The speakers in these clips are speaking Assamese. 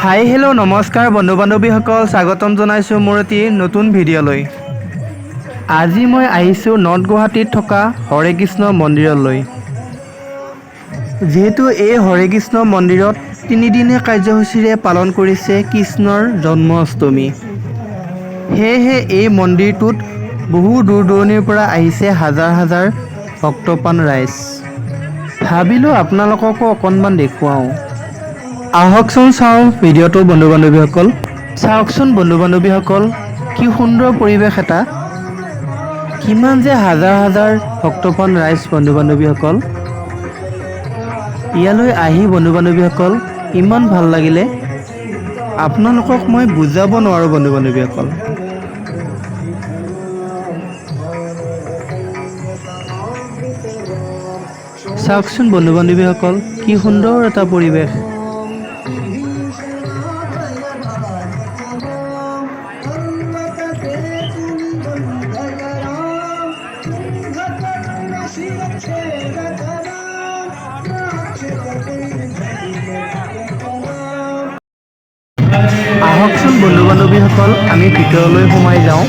হাই হেল্ল' নমস্কাৰ বন্ধু বান্ধৱীসকল, স্বাগতম জনাইছোঁ মোৰ এটি নতুন ভিডিঅ'লৈ। আজি মই আহিছোঁ নৰ্থ গুৱাহাটীত থকা হৰে কৃষ্ণ মন্দিৰলৈ। যিহেতু এই হৰে কৃষ্ণ মন্দিৰত তিনিদিনীয়া কাৰ্যসূচীৰে পালন কৰিছে কৃষ্ণৰ জন্মাষ্টমী। সেয়েহে এই মন্দিৰটোত বহু দূৰ দূৰণিৰ পৰা আহিছে হাজাৰ হাজাৰ ভক্তপ্ৰাণ ৰাইজ। ভাবিলোঁ আপোনালোককো অকণমান দেখুৱাওঁ। আহকচোন চাওঁ ভিডিঅ'টো বন্ধু বান্ধৱীসকল। চাওকচোন বন্ধু বান্ধৱীসকল, কি সুন্দৰ পৰিৱেশ এটা, কিমান যে হাজাৰ হাজাৰ ভক্তপ্ৰাণ ৰাইজ বন্ধু বান্ধৱীসকল। ইয়ালৈ আহি বন্ধু বান্ধৱীসকল ইমান ভাল লাগিলে, আপোনালোকক মই বুজাব নোৱাৰোঁ বন্ধু বান্ধৱীসকল। চাওকচোন বন্ধু বান্ধৱীসকল, কি সুন্দৰ এটা পৰিৱেশ। আহকচোন বন্ধু বান্ধৱীসকল, আমি ভিতৰলৈ সোমাই যাওঁ।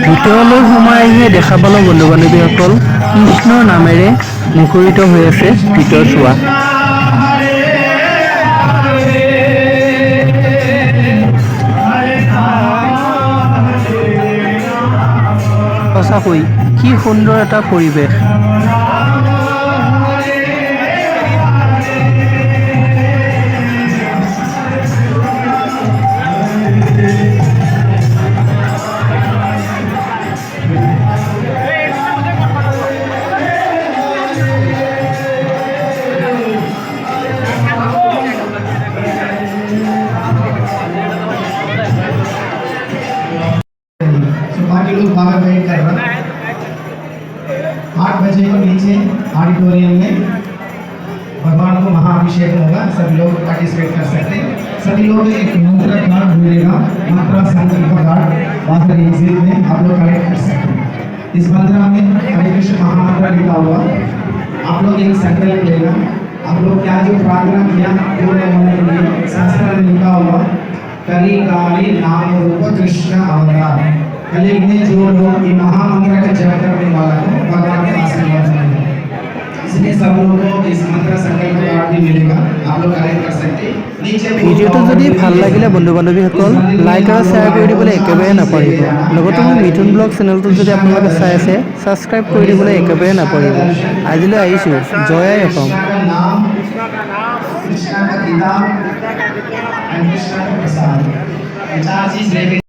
ভিতৰলৈ সোমাই আহিয়ে দেখা পালোঁ বন্ধু বান্ধৱীসকল, কৃষ্ণৰ নামেৰে মুখৰিত হৈ আছে ভিতৰ চোৱা। সঁচাকৈ কি সুন্দৰ এটা পৰিৱেশ। बाकी लोग बाहर वेट कर रहे हैं। 8 बजे को नीचे ऑडिटोरियम में भगवान को महाअभिषेक होगा, सभी लोग पार्टिसिपेट कर सकते हैं। सभी लोग एक मंत्र कार्ड मिलेगा, मंत्र संकल्प कार्ड बाहर एग्जिट में आप लोग कलेक्ट कर सकते हैं। इस मंत्र में हरे कृष्ण महामंत्र लिखा हुआ, आप लोग एक संकल्प लेना, आप लोग क्या जो प्रार्थना किया पूर्ण होने के लिए शास्त्र में लिखा हुआ कली काली नाम रूप कृष्ण अवतार। कली में जो लोग ये महामंत्र का जप करने वाला है भगवान का आशीर्वाद मिलेगा। इसलिए सब लोगों को इस मंत्र संकल्प कार्ड भी मिलेगा, आप लोग कलेक्ट कर सकते हैं। नीचे ভিডিঅ'টো যদি ভাল লাগিলে বন্ধু বান্ধৱীসকল লাইক আৰু শ্বেয়াৰ কৰি দিবলৈ একেবাৰে নাপাহৰিব। লগতে মোৰ মিথুন ব্লগ চেনেলটো যদি আপোনালোকে চাই আছে ছাবস্ক্ৰাইব কৰি দিবলৈ একেবাৰে নাপাহৰিব। আজিলৈ আহিছোঁ, জয় আই অসম। कृष्ण का किताब कृष्ण का प्रसाद 4 चीज लेके